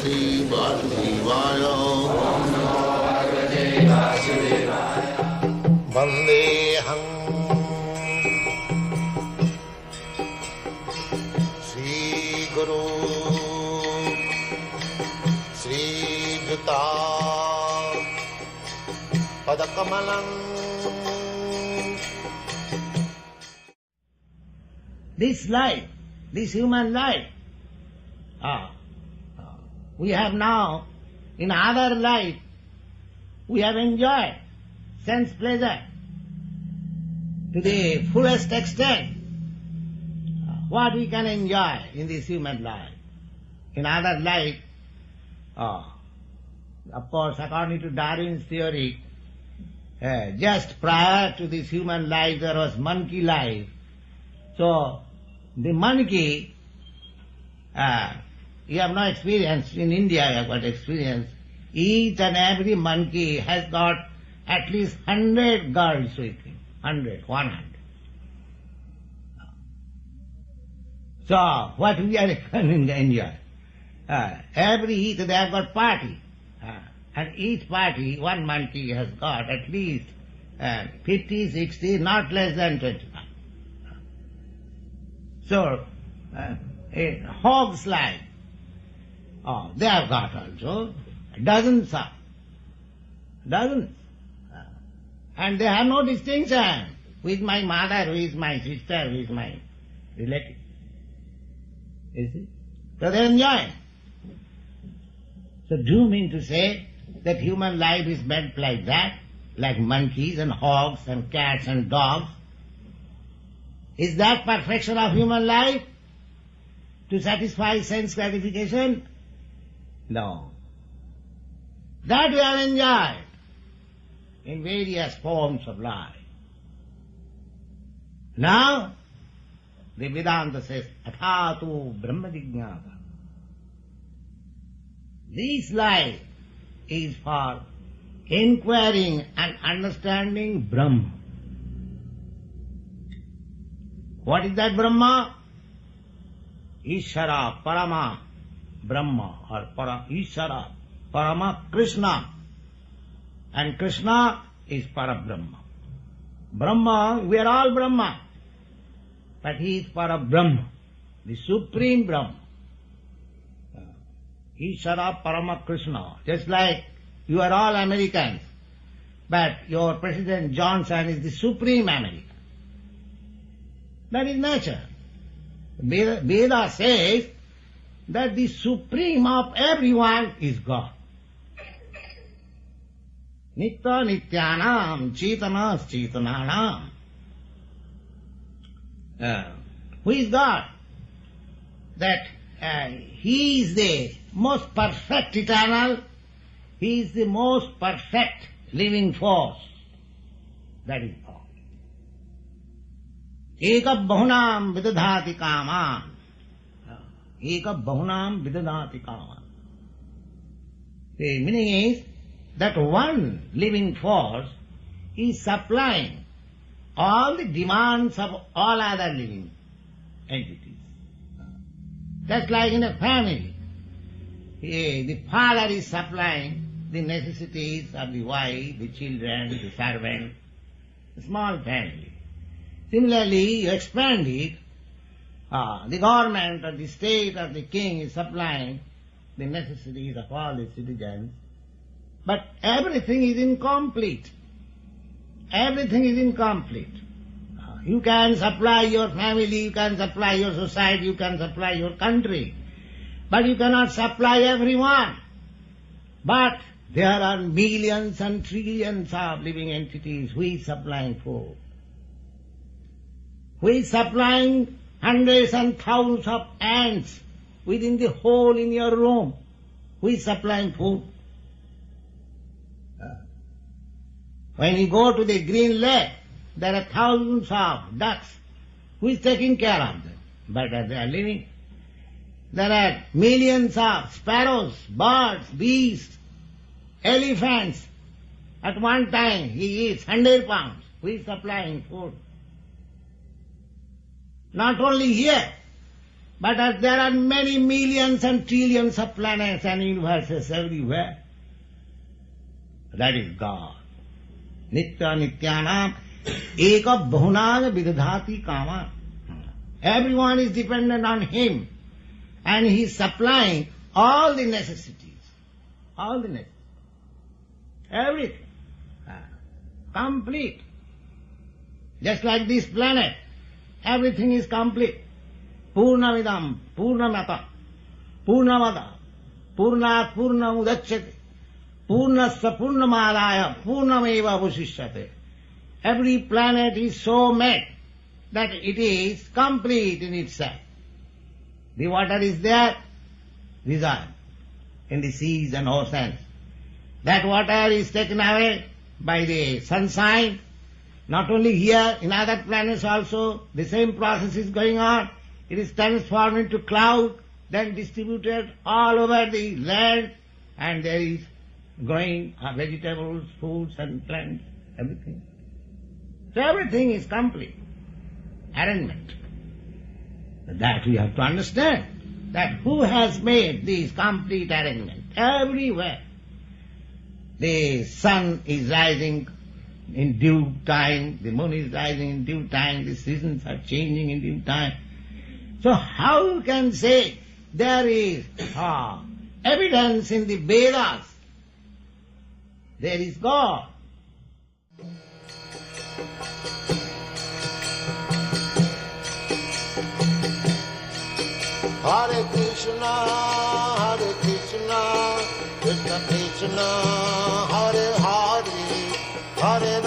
Parvati Vasudevaya. Vandeham Sri Guru Sri Juta Padakamalam. This life, this human life, we have now, in other life, we have enjoyed sense pleasure to the fullest extent. What we can enjoy in this human life. In other life, of course, according to Darwin's theory, just prior to this human life there was monkey life. So, the monkey, you have no experience. In India you have got experience. Each and every monkey has got at least 100 girls with him. 100, 100. So, what we are going to enjoy? Every each they have got party. And each party, one monkey has got at least 50, 60, not less than 25. So, a hog's life, they have got also dozens. And they have no distinction. Who is my mother, who is my sister, who is my relative. You see? So they enjoy. So do you mean to say that human life is meant like that? Like monkeys and hogs and cats and dogs? Is that perfection of human life? To satisfy sense gratification? No. That we have enjoyed in various forms of life. Now, the Vedanta says, Athātu Brahma Jignāsa. This life is for inquiring and understanding Brahma. What is that Brahma? Ishara, Parama, Brahma, or Ishara, Parama, Krishna. And Krishna is Parabrahma. Brahma, we are all Brahma. But he is Parabrahma, the Supreme Brahma. Ishara, Parama, Krishna. Just like you are all Americans, but your President Johnson is the Supreme American. That is nature. Veda says that the supreme of everyone is God. Nitya Nityanam Chetanas Chetananam. Who is God? That He is the most perfect eternal, He is the most perfect living force. That is God. Eka bahunam vidadhati kaman. Eka bahunam vidadhati kaman. The meaning is that one living force is supplying all the demands of all other living entities. Just like in a family, the father is supplying the necessities of the wife, the children, the servant, a small family. Similarly, you expand it, the government or the state or the king is supplying the necessities of all the citizens, but everything is incomplete. Everything is incomplete. You can supply your family, you can supply your society, you can supply your country, but you cannot supply everyone. But there are millions and trillions of living entities. Who is supplying food? Who is supplying hundreds and thousands of ants within the hole in your room? Who is supplying food? When you go to the Green Lake, there are thousands of ducks. Who is taking care of them? But they are living. There are millions of sparrows, birds, beasts, elephants. At one time he eats 100 pounds. Who is supplying food? Not only here, But as there are many millions and trillions of planets and universes everywhere, that is God. Nitya Nityanam Eka Bahunam Vidadhati Kama. Everyone is dependent on Him, and He is supplying all the necessities. All the necessities. Everything. Complete. Just like this planet, everything is complete. Purnamidam, Purnamata, Purnamada, Purnat Purnamudachyate, Purnasya Purnamadaya, Purnameva Avashishyate. Every planet is so made that it is complete in itself. The water is there, dissolved in the seas and oceans. That water is taken away by the sunshine. Not only here, in other planets also, the same process is going on. It is transformed into cloud, then distributed all over the land, and there is growing vegetables, fruits and plants, everything. So everything is complete. Arrangement. That we have to understand, that who has made this complete arrangement? Everywhere. The sun is rising in due time, the moon is rising in due time, the seasons are changing in due time. So how you can say there is evidence in the Vedas? There is God. Hare Krishna, Krishna Krishna, Hare Hare, Hare